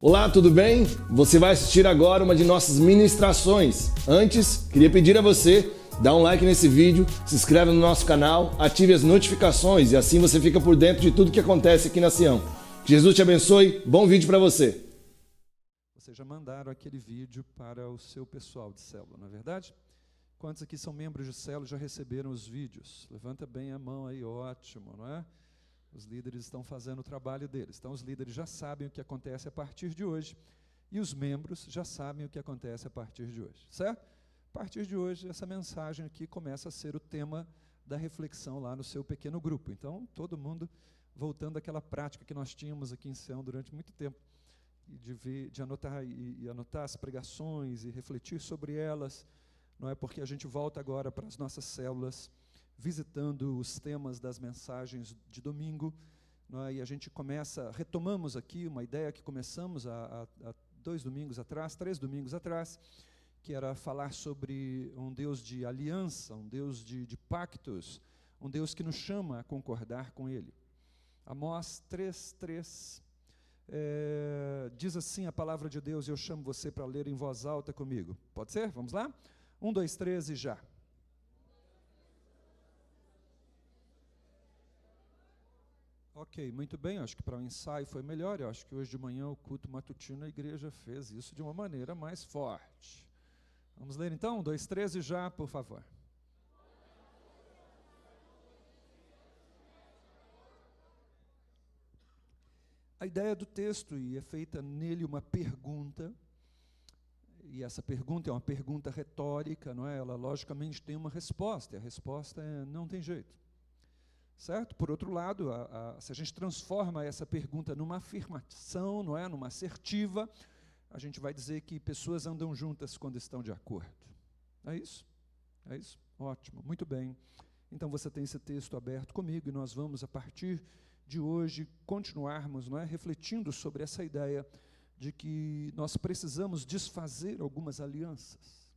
Olá, tudo bem? Você vai assistir agora uma de nossas ministrações. Antes, queria pedir a você, dá um like nesse vídeo, se inscreve no nosso canal, ative as notificações e assim você fica por dentro de tudo que acontece aqui na Sião. Que Jesus te abençoe, bom vídeo para você. Vocês já mandaram aquele vídeo para o seu pessoal de célula, não é verdade? Quantos aqui são membros de célula já receberam os vídeos? Levanta bem a mão aí, ótimo, não é? Os líderes estão fazendo o trabalho deles. Então, os líderes já sabem o que acontece a partir de hoje e os membros já sabem o que acontece a partir de hoje, certo? A partir de hoje, essa mensagem aqui começa a ser o tema da reflexão lá no seu pequeno grupo. Então, todo mundo voltando àquela prática que nós tínhamos aqui em Sião durante muito tempo, de anotar as pregações e refletir sobre elas, não é? Porque a gente volta agora para as nossas células, visitando os temas das mensagens de domingo, não é? E a gente retomamos aqui uma ideia que começamos há 3 domingos atrás, que era falar sobre um Deus de aliança, um Deus de pactos, um Deus que nos chama a concordar com Ele. Amós 3:3 diz assim a palavra de Deus, e eu chamo você para ler em voz alta comigo. Pode ser? Vamos lá? 1, 2, 3 e já. Ok, muito bem, acho que para o ensaio foi melhor, eu acho que hoje de manhã o culto matutino a igreja fez isso de uma maneira mais forte. Vamos ler então? 1, 2, 3 e já, por favor. A ideia do texto, e é feita nele uma pergunta, e essa pergunta é uma pergunta retórica, não é? Ela logicamente tem uma resposta, e a resposta é não tem jeito. Certo? Por outro lado, se a gente transforma essa pergunta numa afirmação, não é? Numa assertiva, a gente vai dizer que pessoas andam juntas quando estão de acordo. É isso? É isso? Ótimo, muito bem. Então você tem esse texto aberto comigo e nós vamos, a partir de hoje, continuarmos, não é? Refletindo sobre essa ideia de que nós precisamos desfazer algumas alianças.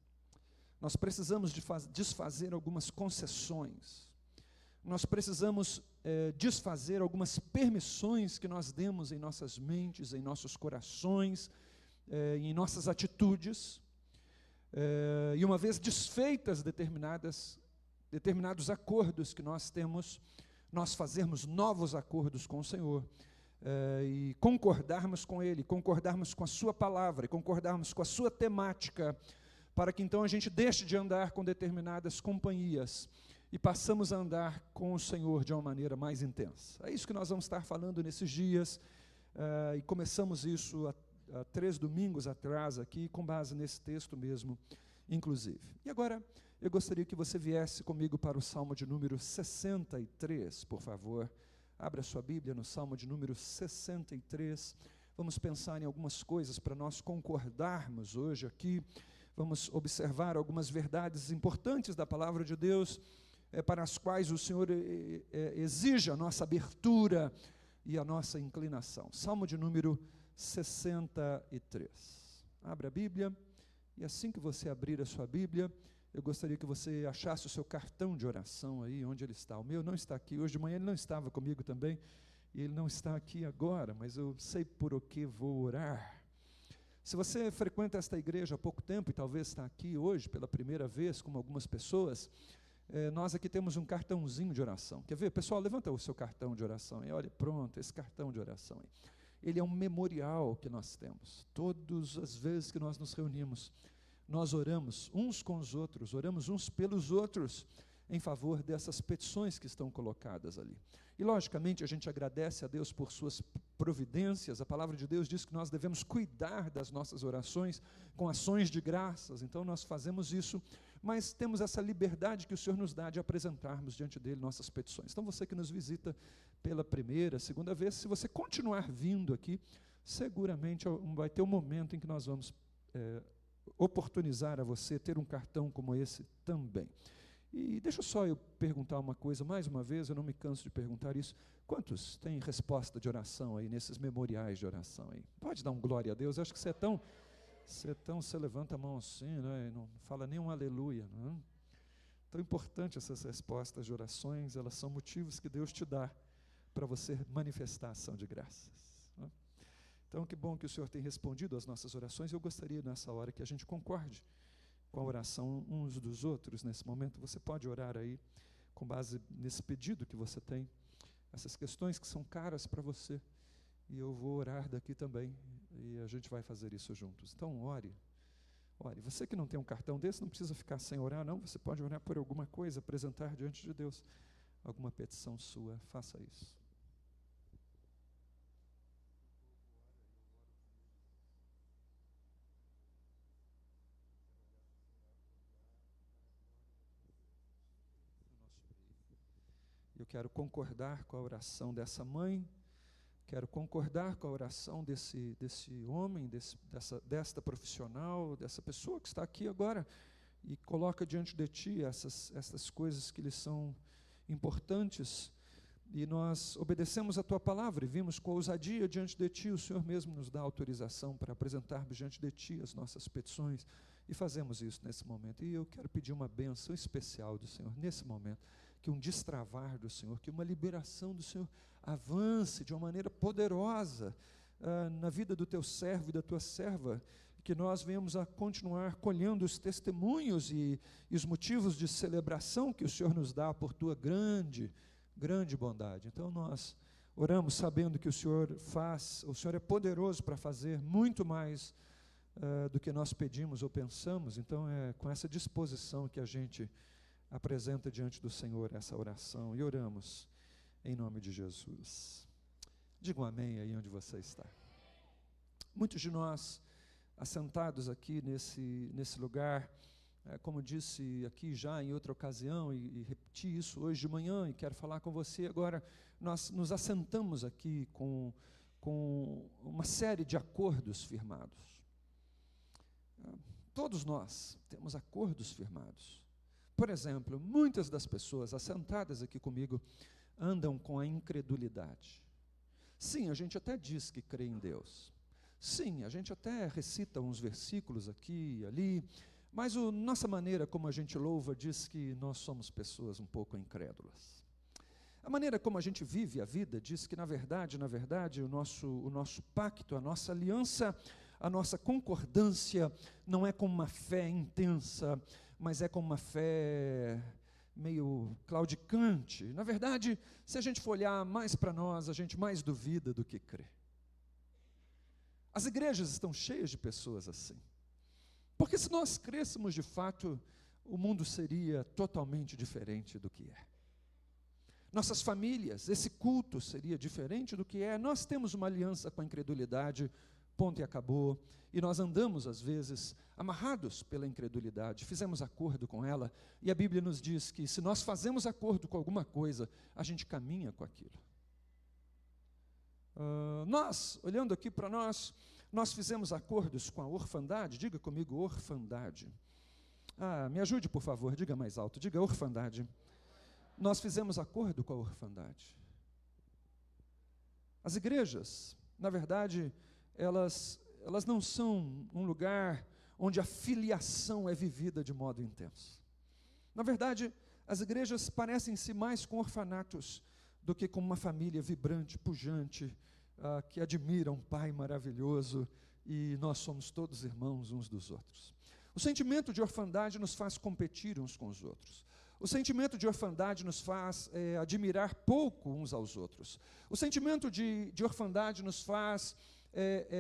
Nós precisamos desfazer algumas concessões. Nós precisamos desfazer algumas permissões que nós demos em nossas mentes, em nossos corações, em nossas atitudes. E uma vez desfeitas determinados acordos que nós temos, nós fazermos novos acordos com o Senhor e concordarmos com Ele, concordarmos com a Sua palavra, concordarmos com a Sua temática, para que então a gente deixe de andar com determinadas companhias e passamos a andar com o Senhor de uma maneira mais intensa. É isso que nós vamos estar falando nesses dias, e começamos isso há 3 domingos atrás aqui, com base nesse texto mesmo, inclusive. E agora, eu gostaria que você viesse comigo para o Salmo de número 63, por favor. Abra sua Bíblia no Salmo de número 63. Vamos pensar em algumas coisas para nós concordarmos hoje aqui. Vamos observar algumas verdades importantes da palavra de Deus, para as quais o Senhor exige a nossa abertura e a nossa inclinação. Salmo de número 63. Abra a Bíblia, e assim que você abrir a sua Bíblia, eu gostaria que você achasse o seu cartão de oração aí, onde ele está. O meu não está aqui, hoje de manhã ele não estava comigo também, e ele não está aqui agora, mas eu sei por o que vou orar. Se você frequenta esta igreja há pouco tempo, e talvez está aqui hoje pela primeira vez, como algumas pessoas, nós aqui temos um cartãozinho de oração. Quer ver? Pessoal, levanta o seu cartão de oração. E olha, pronto, esse cartão de oração aí. Ele é um memorial que nós temos. Todas as vezes que nós nos reunimos, nós oramos uns com os outros, oramos uns pelos outros, em favor dessas petições que estão colocadas ali. E logicamente a gente agradece a Deus por suas providências. A palavra de Deus diz que nós devemos cuidar das nossas orações com ações de graças. Então nós fazemos isso, mas temos essa liberdade que o Senhor nos dá de apresentarmos diante dele nossas petições. Então você que nos visita pela primeira, segunda vez, se você continuar vindo aqui, seguramente vai ter um momento em que nós vamos oportunizar a você ter um cartão como esse também. E deixa só eu perguntar uma coisa, mais uma vez, eu não me canso de perguntar isso. Quantos têm resposta de oração aí, nesses memoriais de oração aí? Pode dar um glória a Deus? Eu acho que você levanta a mão assim, né, e não fala nem um aleluia. Não é? Tão importante essas respostas de orações, elas são motivos que Deus te dá para você manifestar a ação de graças. Não é? Então, que bom que o Senhor tem respondido às nossas orações. Eu gostaria, nessa hora, que a gente concorde com a oração uns dos outros nesse momento. Você pode orar aí, com base nesse pedido que você tem, essas questões que são caras para você. E eu vou orar daqui também, e a gente vai fazer isso juntos. Então, ore. Ore. Você que não tem um cartão desse, não precisa ficar sem orar, não. Você pode orar por alguma coisa, apresentar diante de Deus alguma petição sua. Faça isso. Eu quero concordar com a oração dessa mãe, quero concordar com a oração desse homem, desta profissional, dessa pessoa que está aqui agora e coloca diante de Ti essas coisas que lhes são importantes. E nós obedecemos a Tua palavra e vimos com ousadia diante de Ti. O Senhor mesmo nos dá autorização para apresentarmos diante de Ti as nossas petições e fazemos isso nesse momento. E eu quero pedir uma bênção especial do Senhor nesse momento, que um destravar do Senhor, que uma liberação do Senhor avance de uma maneira poderosa na vida do Teu servo e da Tua serva, que nós venhamos a continuar colhendo os testemunhos e os motivos de celebração que o Senhor nos dá por Tua grande bondade. Então nós oramos sabendo que o Senhor é poderoso para fazer muito mais do que nós pedimos ou pensamos. Então é com essa disposição que a gente apresenta diante do Senhor essa oração e oramos em nome de Jesus. Diga um amém aí onde você está. Muitos de nós, assentados aqui nesse lugar, como disse aqui já em outra ocasião, e repeti isso hoje de manhã, e quero falar com você agora, nós nos assentamos aqui com uma série de acordos firmados. Todos nós temos acordos firmados. Por exemplo, muitas das pessoas assentadas aqui comigo andam com a incredulidade. Sim, a gente até diz que crê em Deus. Sim, a gente até recita uns versículos aqui e ali, mas a nossa maneira como a gente louva diz que nós somos pessoas um pouco incrédulas. A maneira como a gente vive a vida diz que, na verdade, o nosso pacto, a nossa aliança, a nossa concordância não é com uma fé intensa, mas é com uma fé meio claudicante. Na verdade, se a gente for olhar mais para nós, a gente mais duvida do que crê. As igrejas estão cheias de pessoas assim. Porque se nós crêssemos de fato, o mundo seria totalmente diferente do que é. Nossas famílias, esse culto seria diferente do que é. Nós temos uma aliança com a incredulidade, ponto e acabou. E nós andamos, às vezes, amarrados pela incredulidade, fizemos acordo com ela, e a Bíblia nos diz que se nós fazemos acordo com alguma coisa, a gente caminha com aquilo. Nós, olhando aqui para nós fizemos acordos com a orfandade. Diga comigo, orfandade. Me ajude, por favor, diga mais alto, diga orfandade. Nós fizemos acordo com a orfandade. As igrejas, na verdade, elas não são um lugar onde a filiação é vivida de modo intenso. Na verdade, as igrejas parecem-se mais com orfanatos do que com uma família vibrante, pujante, que admira um pai maravilhoso, e nós somos todos irmãos uns dos outros. O sentimento de orfandade nos faz competir uns com os outros. O sentimento de orfandade nos faz admirar pouco uns aos outros. O sentimento de orfandade nos faz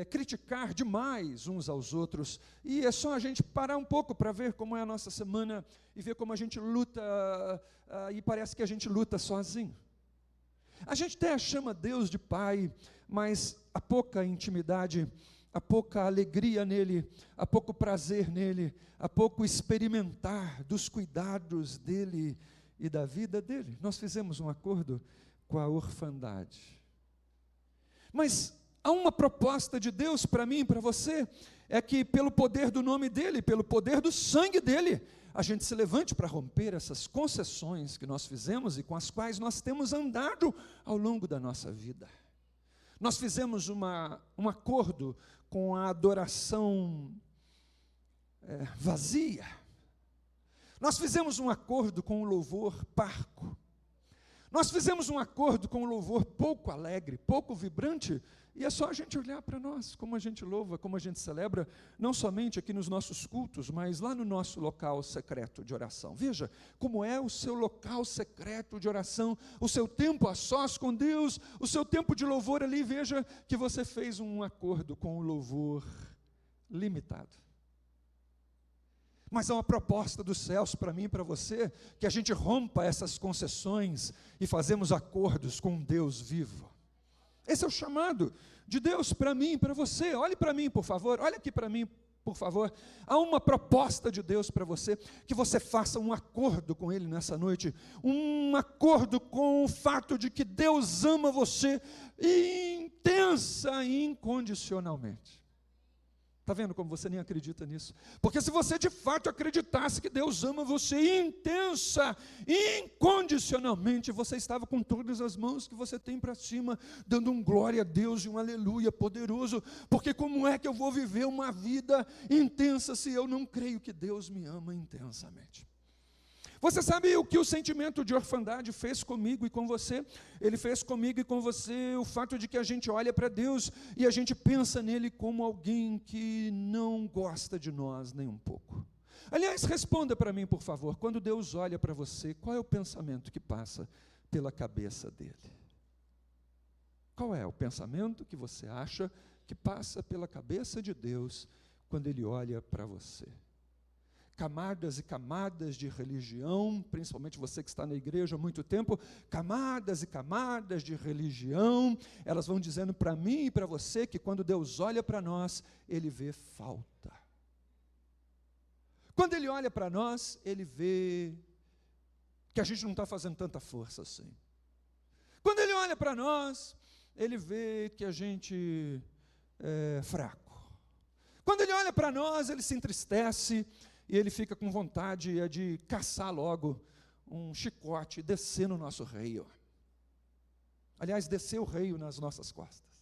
criticar demais uns aos outros, e é só a gente parar um pouco para ver como é a nossa semana e ver como a gente luta, e parece que a gente luta sozinho. A gente até chama Deus de Pai, mas há pouca intimidade, há pouca alegria nele, há pouco prazer nele, há pouco experimentar dos cuidados dele e da vida dele. Nós fizemos um acordo com a orfandade. Mas há uma proposta de Deus para mim e para você, é que pelo poder do nome dele, pelo poder do sangue dele, a gente se levante para romper essas concessões que nós fizemos e com as quais nós temos andado ao longo da nossa vida. Nós fizemos um acordo com a adoração vazia. Nós fizemos um acordo com o louvor parco. Nós fizemos um acordo com o louvor pouco alegre, pouco vibrante, E é só a gente olhar para nós, como a gente louva, como a gente celebra, não somente aqui nos nossos cultos, mas lá no nosso local secreto de oração. Veja como é o seu local secreto de oração, o seu tempo a sós com Deus, o seu tempo de louvor ali. Veja que você fez um acordo com o louvor limitado. Mas é uma proposta dos céus para mim e para você, que a gente rompa essas concessões e fazemos acordos com um Deus vivo. Esse é o chamado de Deus para mim e para você. Olhe para mim, por favor, olha aqui para mim, por favor. Há uma proposta de Deus para você, que você faça um acordo com Ele nessa noite, um acordo com o fato de que Deus ama você intensa e incondicionalmente. Está vendo como você nem acredita nisso? Porque se você de fato acreditasse que Deus ama você intensa, incondicionalmente, você estava com todas as mãos que você tem para cima, dando um glória a Deus e um aleluia poderoso, porque como é que eu vou viver uma vida intensa se eu não creio que Deus me ama intensamente? Você sabe o que o sentimento de orfandade fez comigo e com você? Ele fez comigo e com você o fato de que a gente olha para Deus e a gente pensa nele como alguém que não gosta de nós nem um pouco. Aliás, responda para mim, por favor, quando Deus olha para você, qual é o pensamento que passa pela cabeça dele? Qual é o pensamento que você acha que passa pela cabeça de Deus quando ele olha para você? Camadas e camadas de religião, principalmente você que está na igreja há muito tempo, camadas e camadas de religião, elas vão dizendo para mim e para você que quando Deus olha para nós, Ele vê falta. Quando Ele olha para nós, Ele vê que a gente não está fazendo tanta força assim. Quando Ele olha para nós, Ele vê que a gente é fraco. Quando Ele olha para nós, Ele se entristece, e ele fica com vontade de caçar logo um chicote e descer no nosso reio. Aliás, descer o reio nas nossas costas.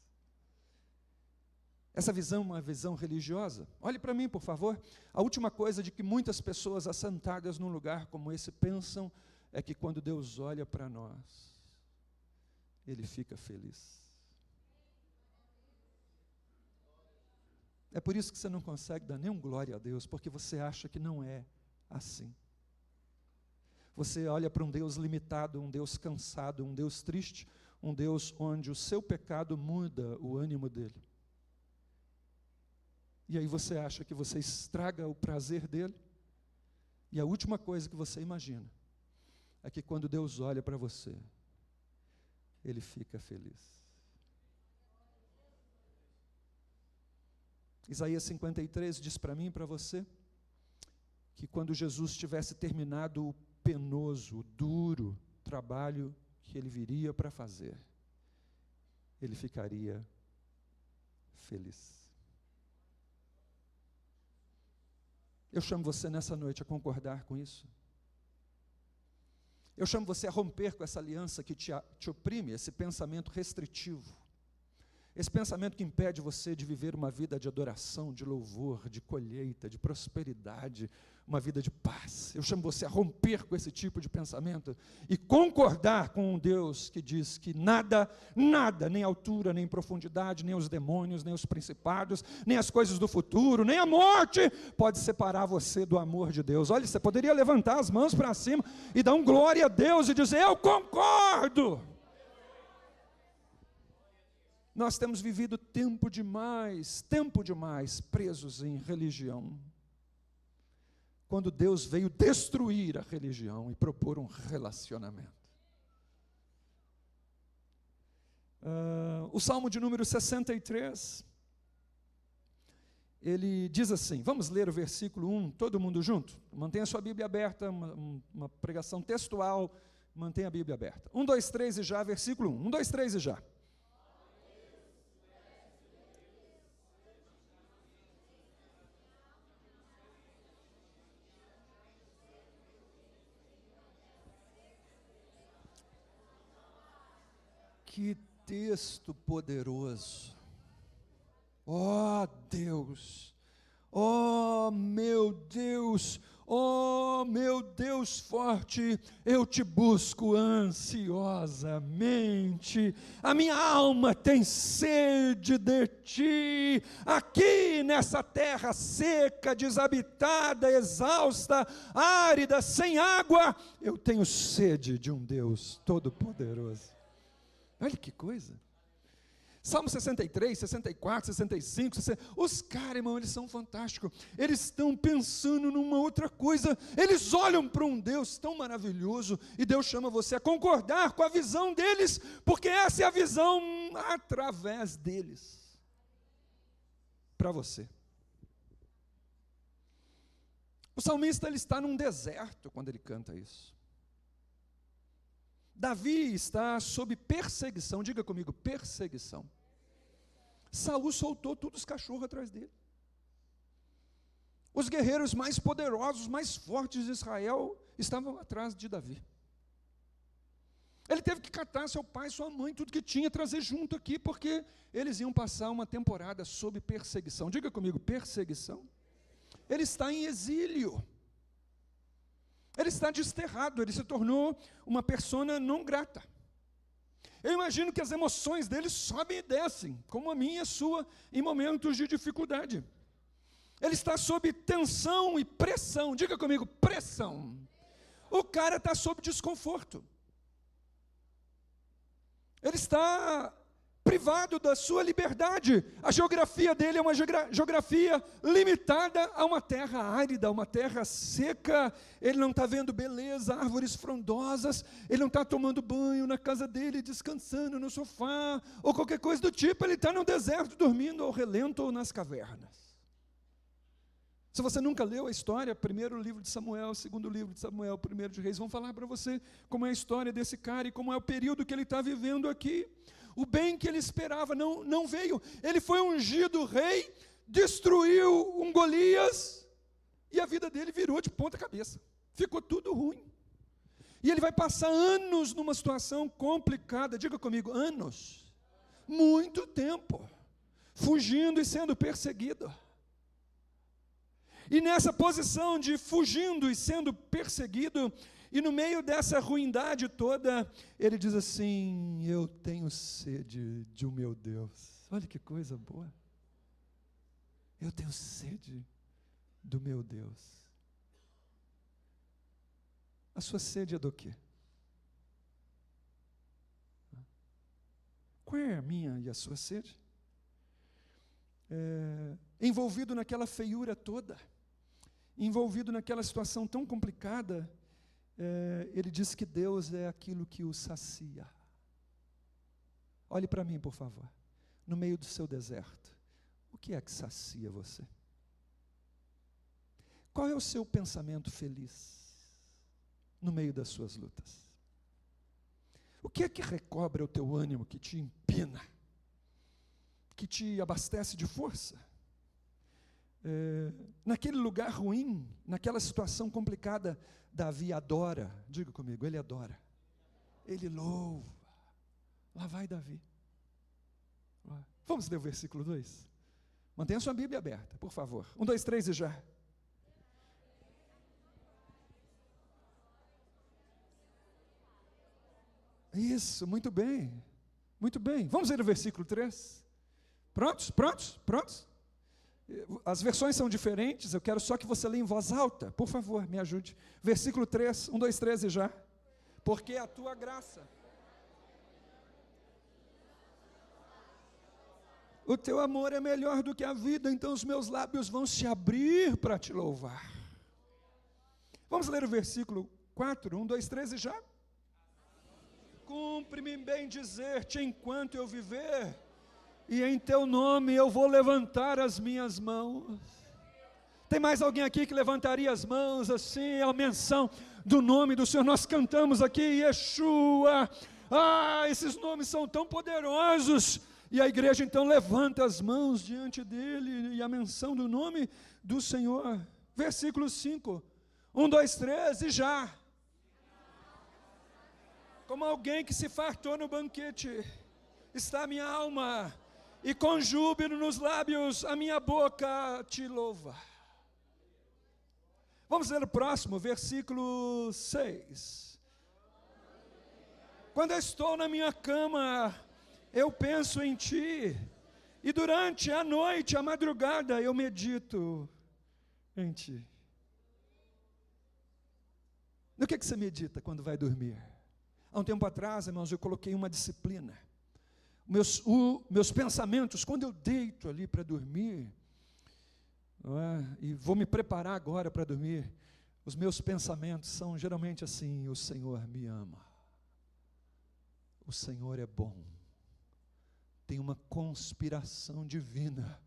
Essa visão é uma visão religiosa. Olhe para mim, por favor. A última coisa de que muitas pessoas assentadas num lugar como esse pensam é que quando Deus olha para nós, Ele fica feliz. É por isso que você não consegue dar nenhum glória a Deus, porque você acha que não é assim. Você olha para um Deus limitado, um Deus cansado, um Deus triste, um Deus onde o seu pecado muda o ânimo dele. E aí você acha que você estraga o prazer dele, e a última coisa que você imagina é que quando Deus olha para você, Ele fica feliz. Isaías 53 diz para mim e para você que quando Jesus tivesse terminado o penoso, o duro trabalho que Ele viria para fazer, Ele ficaria feliz. Eu chamo você nessa noite a concordar com isso. Eu chamo você a romper com essa aliança que te oprime, esse pensamento restritivo. Esse pensamento que impede você de viver uma vida de adoração, de louvor, de colheita, de prosperidade, uma vida de paz. Eu chamo você a romper com esse tipo de pensamento e concordar com um Deus que diz que nada, nem altura, nem profundidade, nem os demônios, nem os principados, nem as coisas do futuro, nem a morte pode separar você do amor de Deus. Olha, você poderia levantar as mãos para cima e dar um glória a Deus e dizer: eu concordo. Nós temos vivido tempo demais presos em religião, quando Deus veio destruir a religião e propor um relacionamento. O Salmo de número 63, ele diz assim, vamos ler o versículo 1, todo mundo junto? Mantenha a sua Bíblia aberta, uma pregação textual, mantenha a Bíblia aberta. 1, 2, 3 e já, versículo 1, 1, 2, 3 e já. Que texto poderoso! Oh Deus! Oh meu Deus! Oh, meu Deus forte, eu te busco ansiosamente. A minha alma tem sede de ti. Aqui nessa terra seca, desabitada, exausta, árida, sem água, eu tenho sede de um Deus todo-poderoso. Olha que coisa. Salmo 63, 64, 65, 60, os caras, irmão, eles são fantásticos. Eles estão pensando numa outra coisa. Eles olham para um Deus tão maravilhoso e Deus chama você a concordar com a visão deles, porque essa é a visão através deles para você. O salmista, ele está num deserto quando ele canta isso. Davi está sob perseguição, diga comigo, perseguição. Saul soltou todos os cachorros atrás dele. Os guerreiros mais poderosos, mais fortes de Israel estavam atrás de Davi. Ele teve que catar seu pai, sua mãe, tudo que tinha, trazer junto aqui, porque eles iam passar uma temporada sob perseguição. Diga comigo, perseguição. Ele está em exílio. Ele está desterrado, ele se tornou uma persona não grata. Eu imagino que as emoções dele sobem e descem, como a minha e a sua, em momentos de dificuldade. Ele está sob tensão e pressão, diga comigo, pressão. O cara está sob desconforto. Ele está privado da sua liberdade. A geografia dele é uma geografia limitada a uma terra árida, uma terra seca. Ele não está vendo beleza, árvores frondosas. Ele não está tomando banho na casa dele, descansando no sofá, ou qualquer coisa do tipo. Ele está no deserto, dormindo ao relento ou nas cavernas. Se você nunca leu a história, primeiro livro de Samuel, segundo livro de Samuel, primeiro de Reis, vão falar para você como é a história desse cara e como é o período que ele está vivendo aqui. O bem que ele esperava não veio. Ele foi ungido rei, destruiu um Golias, e a vida dele virou de ponta cabeça. Ficou tudo ruim. E ele vai passar anos numa situação complicada. Diga comigo, anos. Muito tempo. Fugindo e sendo perseguido. E nessa posição de fugindo e sendo perseguido, e no meio dessa ruindade toda, ele diz assim: eu tenho sede de um meu Deus. Olha que coisa boa. Eu tenho sede do meu Deus. A sua sede é do quê? Qual é a minha e a sua sede? Envolvido naquela feiura toda, envolvido naquela situação tão complicada, ele diz que Deus é aquilo que o sacia. Olhe para mim, por favor. No meio do seu deserto, o que é que sacia você? Qual é o seu pensamento feliz no meio das suas lutas? O que é que recobra o teu ânimo, que te empina, que te abastece de força? Naquele lugar ruim, naquela situação complicada, Davi adora. Diga comigo, ele adora. Ele louva. Lá vai Davi. Vamos ler o versículo 2? Mantenha sua Bíblia aberta, por favor. 1, 2, 3 e já. Isso, muito bem. Muito bem. Vamos ler o versículo 3? Prontos? Prontos? Prontos? As versões são diferentes, eu quero só que você leia em voz alta, por favor, me ajude. Versículo 3, 1, 2, 3 e já. Porque a tua graça, o teu amor é melhor do que a vida, então os meus lábios vão se abrir para te louvar. Vamos ler o versículo 4, 1, 2, 3 e já. Cumpre-me bem dizer-te enquanto eu viver, e em teu nome eu vou levantar as minhas mãos. Tem mais alguém aqui que levantaria as mãos assim, a menção do nome do Senhor? Nós cantamos aqui, Yeshua. Esses nomes são tão poderosos. E a igreja então levanta as mãos diante dele, e a menção do nome do Senhor. Versículo 5, 1, 2, 3 e já. Como alguém que se fartou no banquete, está a minha alma, e com júbilo nos lábios a minha boca te louva. Vamos ler o próximo, versículo 6. Quando eu estou na minha cama, eu penso em ti, e durante a noite, a madrugada, eu medito em ti. No que você medita quando vai dormir? Há um tempo atrás, irmãos, eu coloquei uma disciplina. Meus pensamentos, quando eu deito ali para dormir, e vou me preparar agora para dormir, os meus pensamentos são geralmente assim: o Senhor me ama, o Senhor é bom, tem uma conspiração divina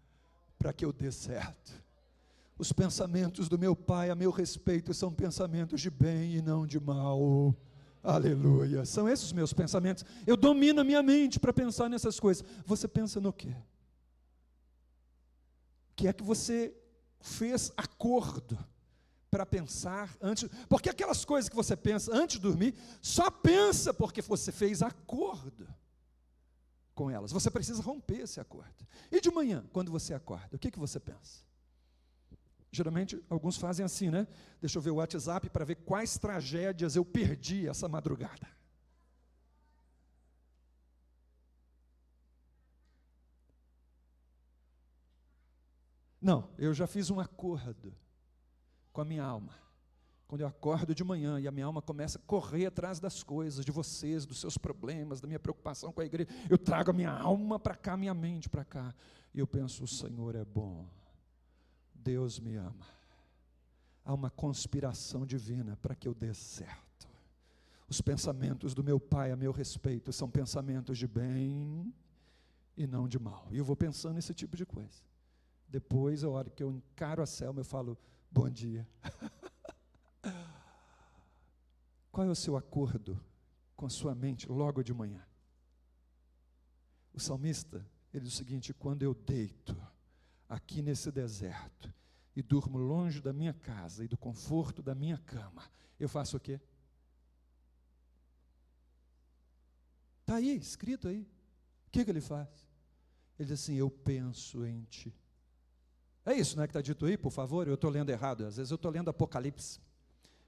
para que eu dê certo. Os pensamentos do meu Pai a meu respeito são pensamentos de bem e não de mal. Aleluia. São esses os meus pensamentos. Eu domino a minha mente para pensar nessas coisas. Você pensa no quê? O que é que você fez acordo para pensar antes? Porque aquelas coisas que você pensa antes de dormir, só pensa porque você fez acordo com elas. Você precisa romper esse acordo. E de manhã, quando você acorda, o que você pensa? Geralmente, alguns fazem assim, né? Deixa eu ver o WhatsApp para ver quais tragédias eu perdi essa madrugada. Não, eu já fiz um acordo com a minha alma. Quando eu acordo de manhã e a minha alma começa a correr atrás das coisas, de vocês, dos seus problemas, da minha preocupação com a igreja, eu trago a minha alma para cá, minha mente para cá. E eu penso: o Senhor é bom. Deus me ama. Há uma conspiração divina para que eu dê certo. Os pensamentos do meu Pai a meu respeito são pensamentos de bem e não de mal. E eu vou pensando nesse tipo de coisa. Depois, a hora que eu encaro a Selma, eu falo: bom dia. Qual é o seu acordo com a sua mente logo de manhã? O salmista, ele diz o seguinte: quando eu deito aqui nesse deserto e durmo longe da minha casa e do conforto da minha cama, eu faço o quê? Está aí, escrito aí. O que ele faz? Ele diz assim: eu penso em ti. É isso, não é que está dito aí, por favor? Eu estou lendo errado, às vezes eu estou lendo Apocalipse.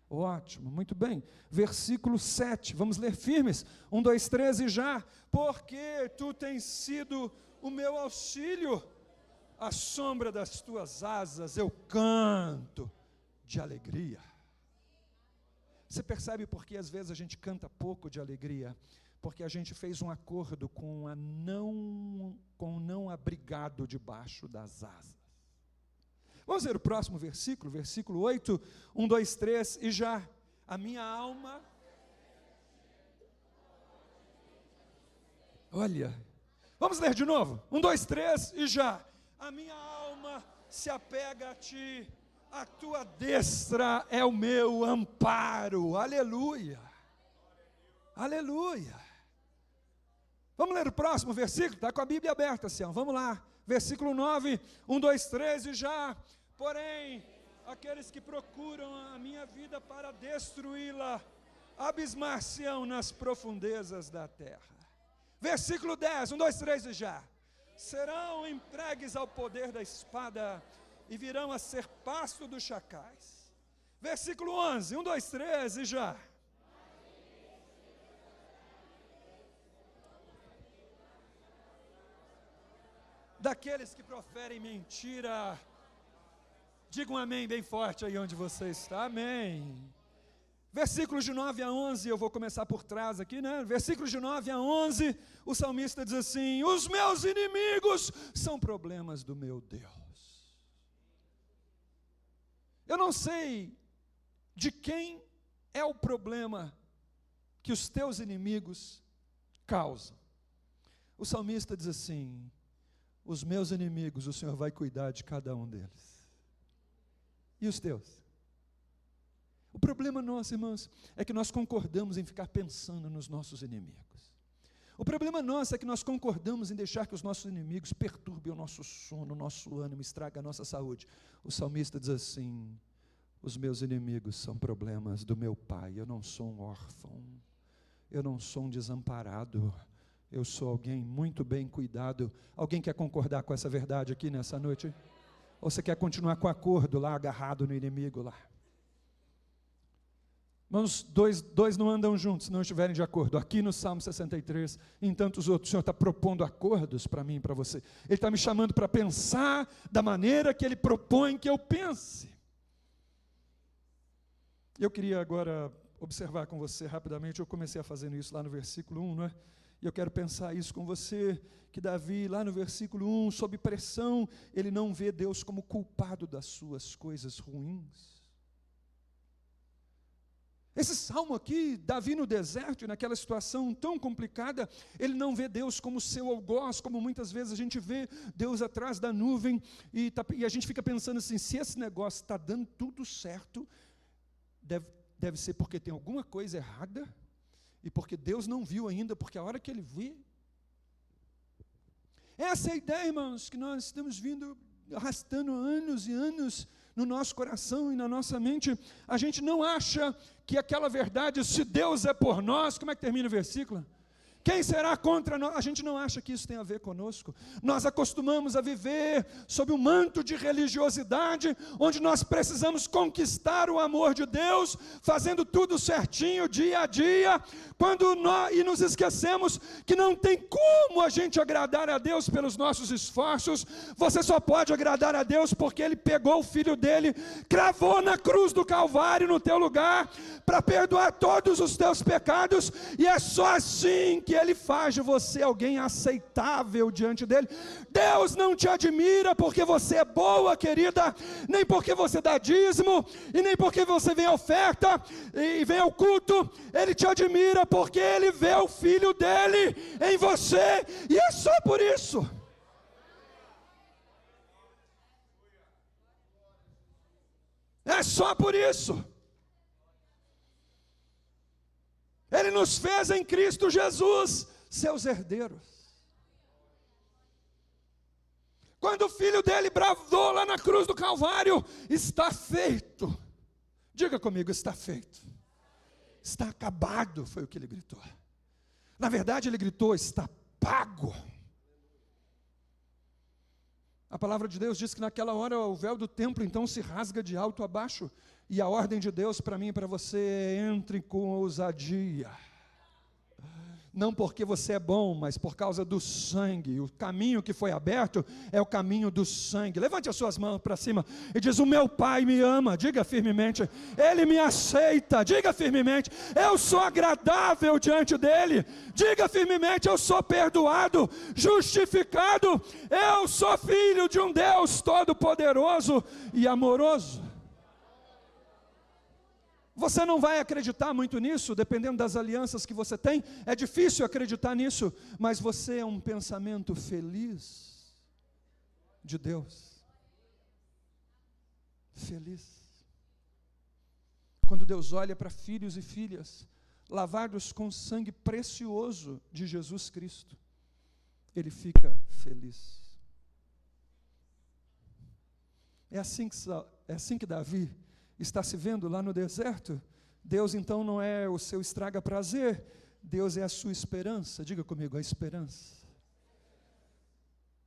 Ótimo, muito bem. Versículo 7, vamos ler firmes. 1, 2, 3 e já. Porque tu tens sido o meu auxílio, à sombra das tuas asas eu canto de alegria. Você percebe por que às vezes a gente canta pouco de alegria? Porque a gente fez um acordo com o não abrigado debaixo das asas. Vamos ver o próximo versículo, versículo 8, 1, 2, 3, e já. A minha alma, olha, vamos ler de novo, 1, 2, 3, e já. A minha alma se apega a ti, a tua destra é o meu amparo, aleluia, aleluia. Vamos ler o próximo versículo, está com a Bíblia aberta, Sião, vamos lá. Versículo 9, 1, 2, 3 e já. Porém, aqueles que procuram a minha vida para destruí-la, abismar-se-ão nas profundezas da terra. Versículo 10, 1, 2, 3 e já. Serão entregues ao poder da espada e virão a ser pasto dos chacais. Versículo 11, 1, 2, 3 e já. Daqueles que proferem mentira, digam amém bem forte aí onde você está, amém. Versículos de 9 a 11, eu vou começar por trás aqui, né? Versículos de 9 a 11, o salmista diz assim: os meus inimigos são problemas do meu Deus. Eu não sei de quem é o problema que os teus inimigos causam. O salmista diz assim: os meus inimigos, o Senhor vai cuidar de cada um deles. E os teus? O problema nosso, irmãos, é que nós concordamos em ficar pensando nos nossos inimigos. O problema nosso é que nós concordamos em deixar que os nossos inimigos perturbem o nosso sono, o nosso ânimo, estragam a nossa saúde. O salmista diz assim: os meus inimigos são problemas do meu Pai. Eu não sou um órfão, eu não sou um desamparado, eu sou alguém muito bem cuidado. Alguém quer concordar com essa verdade aqui nessa noite? Ou você quer continuar com o acordo lá, agarrado no inimigo lá? Irmãos, dois não andam juntos se não estiverem de acordo. Aqui no Salmo 63, em tantos outros, o Senhor está propondo acordos para mim e para você. Ele está me chamando para pensar da maneira que Ele propõe que eu pense. Eu queria agora observar com você rapidamente, eu comecei a fazendo isso lá no versículo 1, não é? E eu quero pensar isso com você, que Davi, lá no versículo 1, sob pressão, ele não vê Deus como culpado das suas coisas ruins. Esse salmo aqui, Davi no deserto, e naquela situação tão complicada, ele não vê Deus como seu algoz, como muitas vezes a gente vê Deus atrás da nuvem, e a gente fica pensando assim, se esse negócio está dando tudo certo, deve ser porque tem alguma coisa errada, e porque Deus não viu ainda, porque a hora que Ele vê. Essa é a ideia, irmãos, que nós estamos vindo arrastando anos e anos no nosso coração e na nossa mente. A gente não acha que aquela verdade, se Deus é por nós, como é que termina o versículo? Quem será contra nós? A gente não acha que isso tem a ver conosco. Nós acostumamos a viver sob um manto de religiosidade, onde nós precisamos conquistar o amor de Deus, fazendo tudo certinho, dia a dia, e nos esquecemos que não tem como a gente agradar a Deus pelos nossos esforços. Você só pode agradar a Deus porque Ele pegou o Filho dEle, cravou na cruz do Calvário no teu lugar, para perdoar todos os teus pecados, e é só assim que Ele faz de você alguém aceitável diante dEle. Deus não te admira porque você é boa, querida, nem porque você dá dízimo, e nem porque você vem à oferta, e vem ao culto. Ele te admira porque Ele vê o Filho dEle em você, e é só por isso. É só por isso. Ele nos fez em Cristo Jesus seus herdeiros. Quando o Filho dele bradou lá na cruz do Calvário, está feito. Diga comigo, está feito. Está acabado, foi o que ele gritou. Na verdade ele gritou, está pago. A palavra de Deus diz que naquela hora o véu do templo então se rasga de alto a baixo, e a ordem de Deus para mim e para você é: entre com ousadia. Não porque você é bom, mas por causa do sangue. O caminho que foi aberto é o caminho do sangue. Levante as suas mãos para cima e diz: o meu Pai me ama. Diga firmemente: Ele me aceita. Diga firmemente: eu sou agradável diante dEle. Diga firmemente: eu sou perdoado, justificado. Eu sou filho de um Deus todo-poderoso e amoroso. Você não vai acreditar muito nisso, dependendo das alianças que você tem. É difícil acreditar nisso, mas você é um pensamento feliz de Deus. Feliz. Quando Deus olha para filhos e filhas, lavados com sangue precioso de Jesus Cristo, Ele fica feliz. É assim que Davi está se vendo lá no deserto. Deus então não é o seu estraga prazer, Deus é a sua esperança. Diga comigo, a esperança.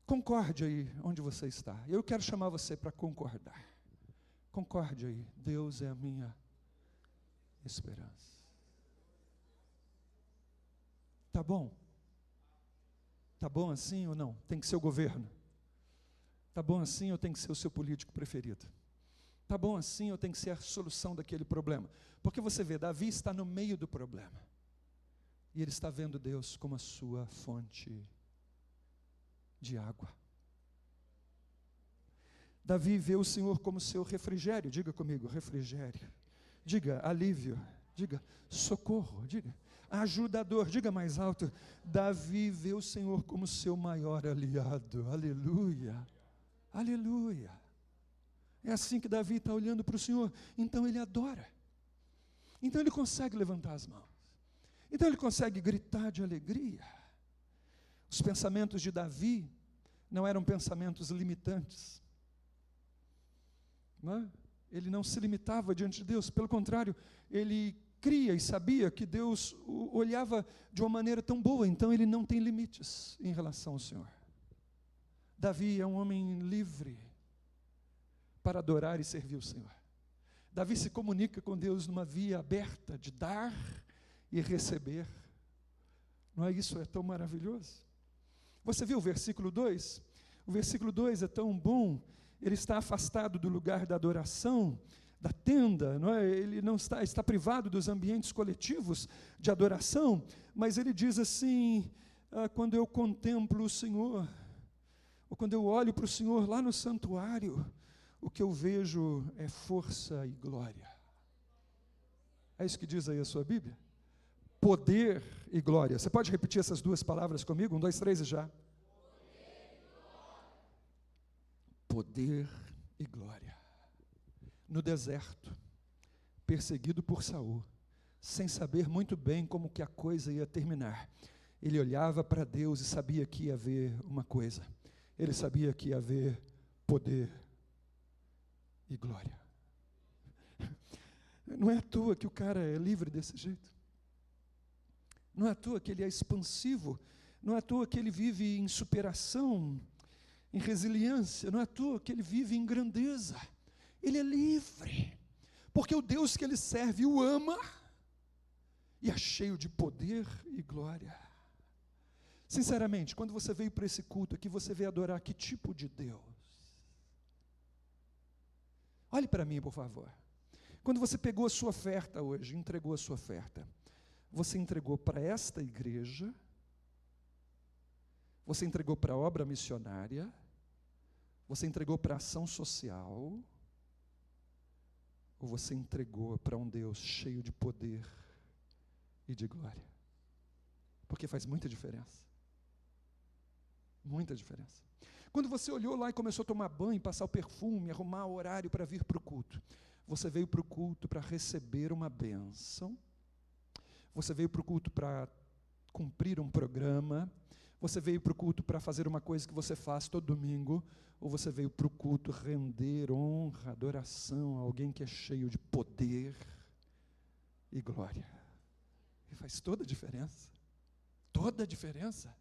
Concorde aí onde você está. Eu quero chamar você para concordar. Concorde aí, Deus é a minha esperança. Tá bom? Tá bom assim ou não? Tem que ser o governo. Tá bom assim ou tem que ser o seu político preferido? Tá bom assim ou tem que ser a solução daquele problema? Porque você vê, Davi está no meio do problema. E ele está vendo Deus como a sua fonte de água. Davi vê o Senhor como seu refrigério. Diga comigo, refrigério. Diga, alívio. Diga, socorro. Diga, ajudador. Diga mais alto. Davi vê o Senhor como seu maior aliado. Aleluia. Aleluia. É assim que Davi está olhando para o Senhor. Então ele adora. Então ele consegue levantar as mãos. Então ele consegue gritar de alegria. Os pensamentos de Davi não eram pensamentos limitantes. Não é? Ele não se limitava diante de Deus. Pelo contrário, ele cria e sabia que Deus o olhava de uma maneira tão boa. Então ele não tem limites em relação ao Senhor. Davi é um homem livre para adorar e servir o Senhor. Davi se comunica com Deus numa via aberta de dar e receber. Não é isso? É tão maravilhoso. Você viu o versículo 2? O versículo 2 é tão bom. Ele está afastado do lugar da adoração, da tenda, não é? Ele não está privado dos ambientes coletivos de adoração, mas ele diz assim, quando eu contemplo o Senhor, ou quando eu olho para o Senhor lá no santuário, o que eu vejo é força e glória. É isso que diz aí a sua Bíblia? Poder e glória. Você pode repetir essas duas palavras comigo? 1, 2, 3 e já. Poder e glória. No deserto, perseguido por Saul, sem saber muito bem como que a coisa ia terminar, ele olhava para Deus e sabia que ia haver uma coisa. Ele sabia que ia haver poder e glória. Não é à toa que o cara é livre desse jeito. Não é à toa que ele é expansivo. Não é à toa que ele vive em superação, em resiliência. Não é à toa que ele vive em grandeza. Ele é livre, porque o Deus que ele serve o ama e é cheio de poder e glória. Sinceramente, quando você veio para esse culto aqui, você veio adorar que tipo de Deus? Olhe para mim, por favor. Quando você pegou a sua oferta hoje, entregou a sua oferta, você entregou para esta igreja, você entregou para a obra missionária, você entregou para a ação social, ou você entregou para um Deus cheio de poder e de glória? Porque faz muita diferença. Muita diferença. Quando você olhou lá e começou a tomar banho, passar o perfume, arrumar o horário para vir para o culto, você veio para o culto para receber uma bênção, você veio para o culto para cumprir um programa, você veio para o culto para fazer uma coisa que você faz todo domingo, ou você veio para o culto render honra, adoração a alguém que é cheio de poder e glória? E faz toda a diferença. Toda a diferença.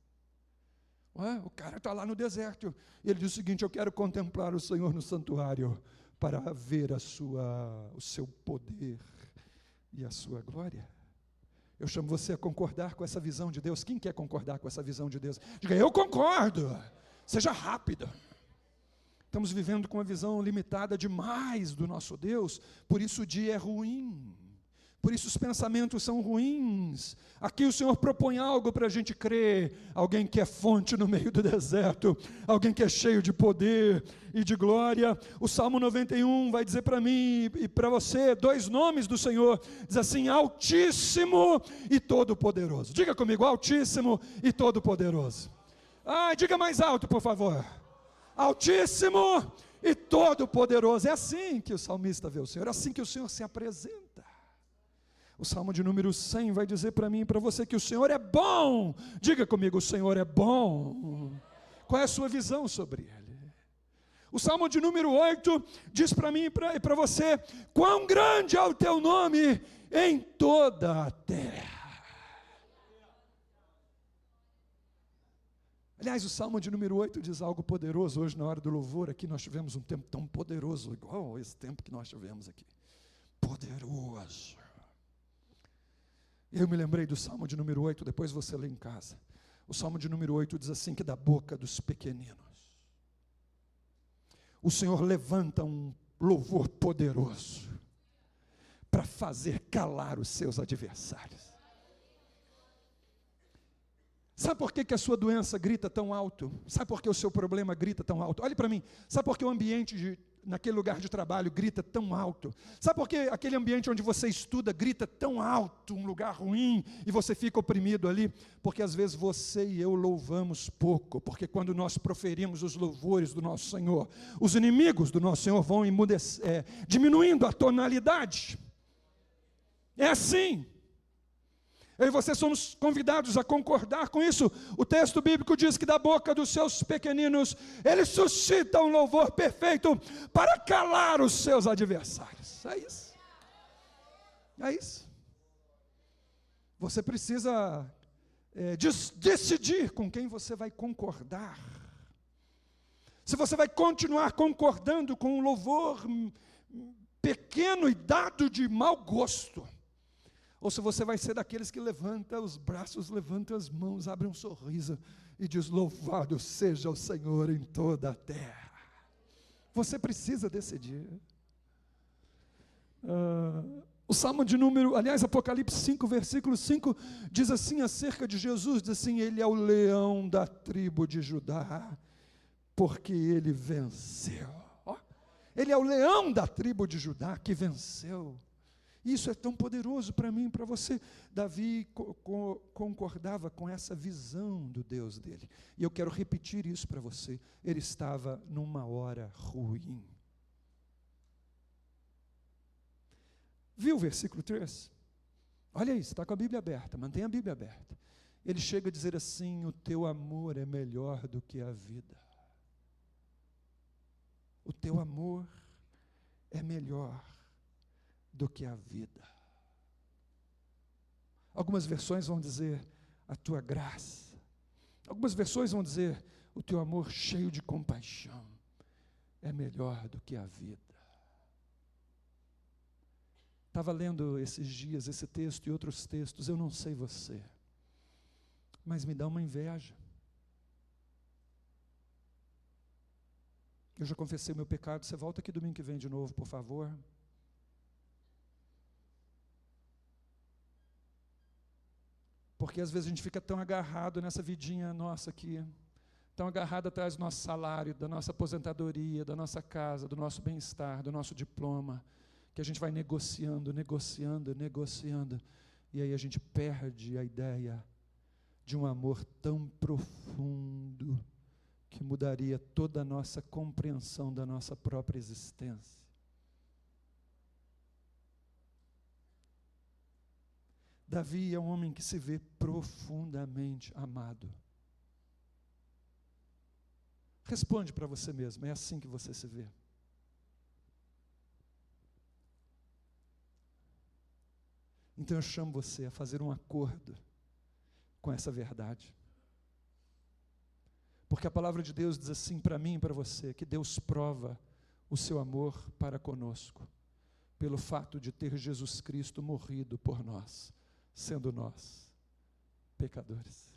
O cara está lá no deserto, e ele diz o seguinte: eu quero contemplar o Senhor no santuário, para ver o seu poder e a sua glória. Eu chamo você a concordar com essa visão de Deus. Quem quer concordar com essa visão de Deus? Diga: eu concordo. Seja rápido. Estamos vivendo com uma visão limitada demais do nosso Deus, por isso o dia é ruim, por isso os pensamentos são ruins. Aqui o Senhor propõe algo para a gente crer, alguém que é fonte no meio do deserto, alguém que é cheio de poder e de glória. O Salmo 91 vai dizer para mim e para você, dois nomes do Senhor, diz assim: Altíssimo e Todo-Poderoso. Diga comigo: Altíssimo e Todo-Poderoso. Diga mais alto, por favor. Altíssimo e Todo-Poderoso. É assim que o salmista vê o Senhor, é assim que o Senhor se apresenta. O Salmo de número 100 vai dizer para mim e para você que o Senhor é bom. Diga comigo: o Senhor é bom. Qual é a sua visão sobre Ele? O Salmo de número 8 diz para mim e para você: quão grande é o teu nome em toda a terra. Aliás, o Salmo de número 8 diz algo poderoso. Hoje, na hora do louvor, aqui nós tivemos um tempo tão poderoso, igual esse tempo que nós tivemos aqui. Poderoso. Eu me lembrei do Salmo de número 8, depois você lê em casa. O Salmo de número 8 diz assim: que da boca dos pequeninos o Senhor levanta um louvor poderoso para fazer calar os seus adversários. Sabe por que a sua doença grita tão alto? Sabe por que o seu problema grita tão alto? Olhe para mim. Sabe por que o ambiente naquele lugar de trabalho grita tão alto? Sabe por que aquele ambiente onde você estuda grita tão alto, um lugar ruim, e você fica oprimido ali? Porque às vezes você e eu louvamos pouco, porque quando nós proferimos os louvores do nosso Senhor, os inimigos do nosso Senhor vão diminuindo a tonalidade. É assim. Eu e você somos convidados a concordar com isso. O texto bíblico diz que da boca dos seus pequeninos ele suscita um louvor perfeito para calar os seus adversários. É isso. É isso. Você precisa decidir com quem você vai concordar. Se você vai continuar concordando com um louvor pequeno e dado de mau gosto, ou se você vai ser daqueles que levanta os braços, levanta as mãos, abre um sorriso e diz: louvado seja o Senhor em toda a terra. Você precisa decidir. O Salmo de número, aliás, Apocalipse 5, versículo 5, diz assim acerca de Jesus, diz assim: ele é o leão da tribo de Judá, porque ele venceu. Ele é o leão da tribo de Judá que venceu. Isso é tão poderoso para mim e para você. Davi concordava com essa visão do Deus dele. E eu quero repetir isso para você. Ele estava numa hora ruim. Viu o versículo 3? Olha isso, está com a Bíblia aberta, mantenha a Bíblia aberta. Ele chega a dizer assim: o teu amor é melhor do que a vida. O teu amor é melhor do que a vida. Algumas versões vão dizer a tua graça. Algumas versões vão dizer o teu amor cheio de compaixão é melhor do que a vida. Estava lendo esses dias esse texto e outros textos, eu não sei você, mas me dá uma inveja. Eu já confessei o meu pecado, você volta aqui domingo que vem de novo, por favor. Porque às vezes a gente fica tão agarrado nessa vidinha nossa aqui, tão agarrado atrás do nosso salário, da nossa aposentadoria, da nossa casa, do nosso bem-estar, do nosso diploma, que a gente vai negociando, e aí a gente perde a ideia de um amor tão profundo que mudaria toda a nossa compreensão da nossa própria existência. Davi é um homem que se vê profundamente amado. Responde para você mesmo, é assim que você se vê? Então eu chamo você a fazer um acordo com essa verdade. Porque a palavra de Deus diz assim para mim e para você, que Deus prova o seu amor para conosco, pelo fato de ter Jesus Cristo morrido por nós, sendo nós pecadores.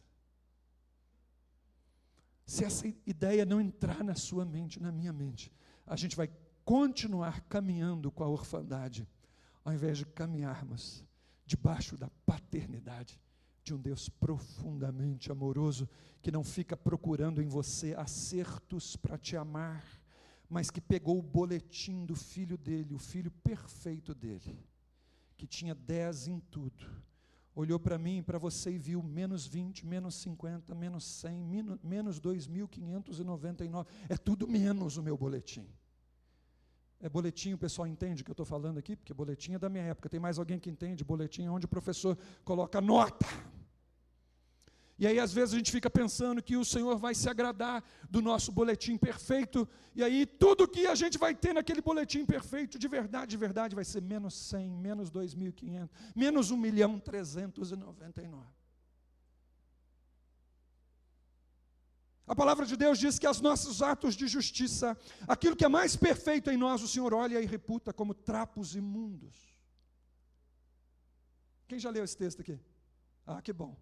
Se essa ideia não entrar na sua mente, na minha mente, a gente vai continuar caminhando com a orfandade, ao invés de caminharmos debaixo da paternidade de um Deus profundamente amoroso, que não fica procurando em você acertos para te amar, mas que pegou o boletim do filho dele, o filho perfeito dele, que tinha 10 em tudo, olhou para mim e para você e viu menos 20, menos 50, menos 100, menos 2.599, é tudo menos o meu boletim. É boletim, o pessoal entende o que eu estou falando aqui? Porque boletim é da minha época. Tem mais alguém que entende? Boletim é onde o professor coloca nota. E aí às vezes a gente fica pensando que o Senhor vai se agradar do nosso boletim perfeito, e aí tudo que a gente vai ter naquele boletim perfeito, de verdade, vai ser menos 100, menos 2.500, menos 1.399. A palavra de Deus diz que os nossos atos de justiça, aquilo que é mais perfeito em nós, o Senhor olha e reputa como trapos imundos. Quem já leu esse texto aqui? Ah, que bom.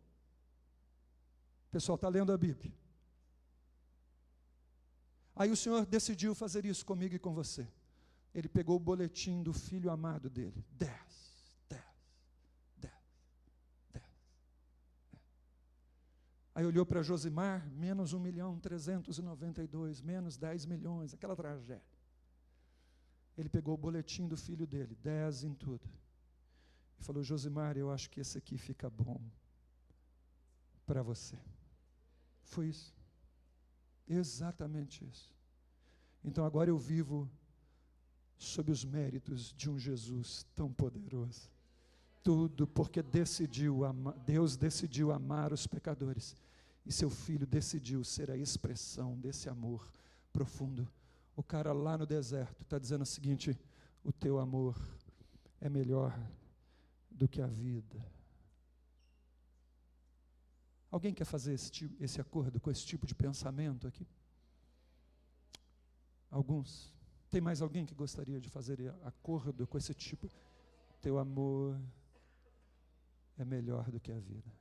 O pessoal está lendo a Bíblia. Aí o Senhor decidiu fazer isso comigo e com você. Ele pegou o boletim do filho amado dele. 10. Aí olhou para Josimar, menos 1.392.000, menos 10 milhões, aquela tragédia. Ele pegou o boletim do filho dele, 10 em tudo. E falou: Josimar, eu acho que esse aqui fica bom para você. Foi isso. Exatamente isso. Então agora eu vivo sob os méritos de um Jesus tão poderoso. Tudo porque Deus decidiu amar os pecadores. E seu filho decidiu ser a expressão desse amor profundo. O cara lá no deserto está dizendo o seguinte: o teu amor é melhor do que a vida. Alguém quer fazer esse acordo com esse tipo de pensamento aqui? Alguns. Tem mais alguém que gostaria de fazer acordo com esse tipo? Teu amor é melhor do que a vida.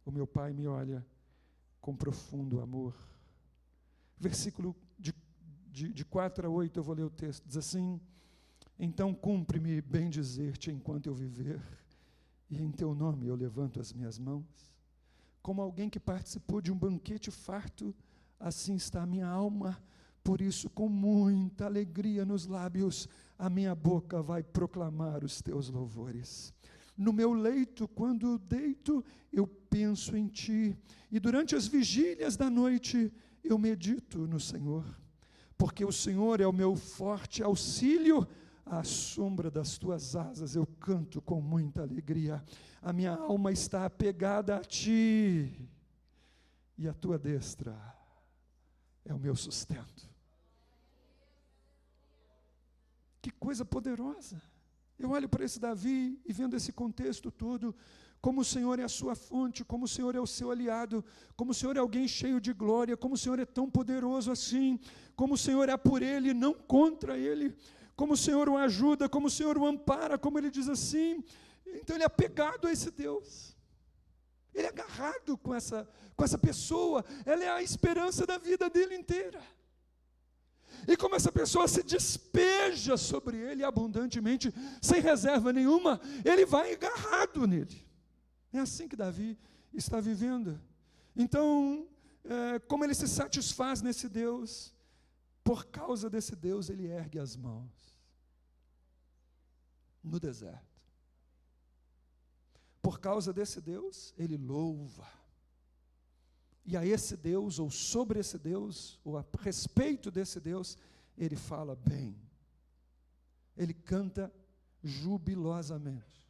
O meu Pai me olha com profundo amor. Versículo de 4 a 8, eu vou ler o texto. Diz assim: então cumpre-me bem dizer-te enquanto eu viver, e em teu nome eu levanto as minhas mãos. Como alguém que participou de um banquete farto, assim está a minha alma. Por isso, com muita alegria nos lábios, a minha boca vai proclamar os teus louvores. No meu leito, quando deito, eu penso em ti, e durante as vigílias da noite, eu medito no Senhor. Porque o Senhor é o meu forte auxílio, à sombra das tuas asas eu canto com muita alegria. A minha alma está apegada a ti, e a tua destra é o meu sustento. Que coisa poderosa. Eu olho para esse Davi e vendo esse contexto todo, como o Senhor é a sua fonte, como o Senhor é o seu aliado, como o Senhor é alguém cheio de glória, como o Senhor é tão poderoso assim, como o Senhor é por ele, não contra ele, como o Senhor o ajuda, como o Senhor o ampara, como ele diz assim. Então ele é apegado a esse Deus, ele é agarrado com essa pessoa, ela é a esperança da vida dele inteira. E como essa pessoa se despeja sobre ele abundantemente, sem reserva nenhuma, ele vai agarrado nele. É assim que Davi está vivendo. Então, como ele se satisfaz nesse Deus, por causa desse Deus, ele ergue as mãos no deserto. Por causa desse Deus, ele louva. E a esse Deus, ou sobre esse Deus, ou a respeito desse Deus, ele fala bem. Ele canta jubilosamente.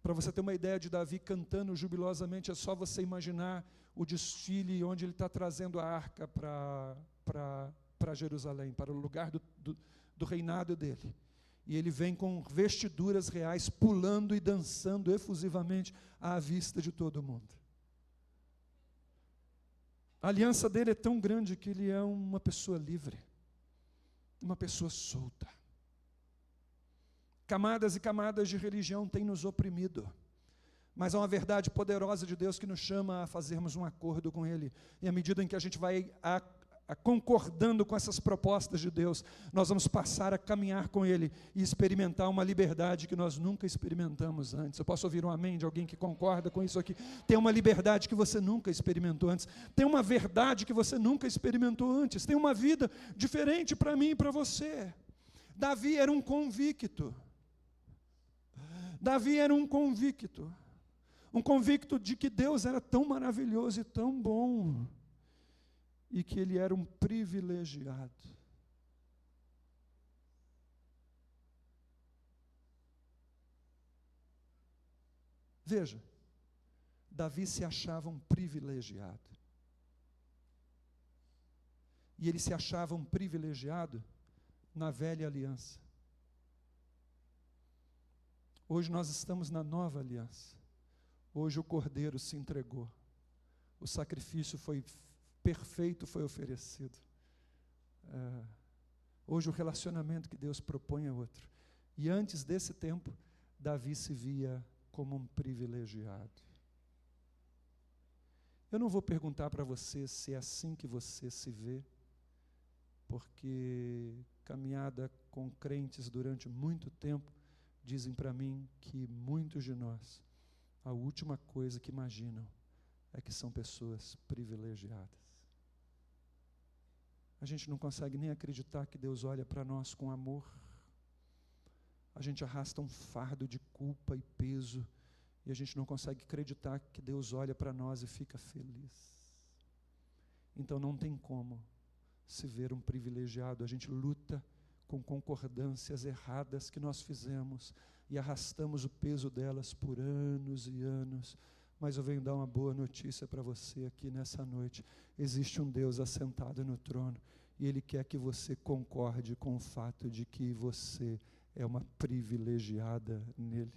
Para você ter uma ideia de Davi cantando jubilosamente, é só você imaginar o desfile onde ele está trazendo a arca para Jerusalém, para o lugar do reinado dele. E ele vem com vestiduras reais, pulando e dançando efusivamente à vista de todo mundo. A aliança dele é tão grande que ele é uma pessoa livre, uma pessoa solta. Camadas e camadas de religião têm nos oprimido, mas há uma verdade poderosa de Deus que nos chama a fazermos um acordo com Ele. E à medida em que a gente vai concordando com essas propostas de Deus, nós vamos passar a caminhar com Ele e experimentar uma liberdade que nós nunca experimentamos antes. Eu posso ouvir um amém de alguém que concorda com isso aqui? Tem uma liberdade que você nunca experimentou antes, tem uma verdade que você nunca experimentou antes, tem uma vida diferente para mim e para você. Davi era um convicto. Davi era um convicto de que Deus era tão maravilhoso e tão bom, e que ele era um privilegiado. Veja, Davi se achava um privilegiado. E ele se achava um privilegiado na velha aliança. Hoje nós estamos na nova aliança. Hoje o Cordeiro se entregou. O sacrifício foi perfeito, foi oferecido. Hoje o relacionamento que Deus propõe é outro. E antes desse tempo, Davi se via como um privilegiado. Eu não vou perguntar para você se é assim que você se vê, porque caminhada com crentes durante muito tempo, dizem para mim que muitos de nós, a última coisa que imaginam é que são pessoas privilegiadas. A gente não consegue nem acreditar que Deus olha para nós com amor. A gente arrasta um fardo de culpa e peso, e a gente não consegue acreditar que Deus olha para nós e fica feliz. Então não tem como se ver um privilegiado. A gente luta com concordâncias erradas que nós fizemos e arrastamos o peso delas por anos e anos. Mas eu venho dar uma boa notícia para você aqui nessa noite. Existe um Deus assentado no trono e Ele quer que você concorde com o fato de que você é uma privilegiada nele.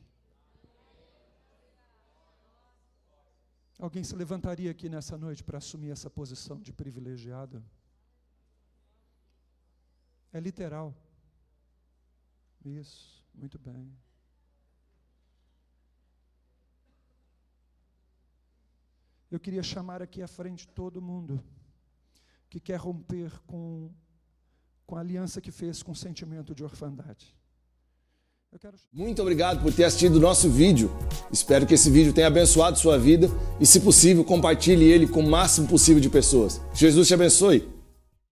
Alguém se levantaria aqui nessa noite para assumir essa posição de privilegiado? É literal. Isso, muito bem. Eu queria chamar aqui à frente todo mundo que quer romper com a aliança que fez com o sentimento de orfandade. Muito obrigado por ter assistido o nosso vídeo. Espero que esse vídeo tenha abençoado sua vida e, se possível, compartilhe ele com o máximo possível de pessoas. Jesus te abençoe.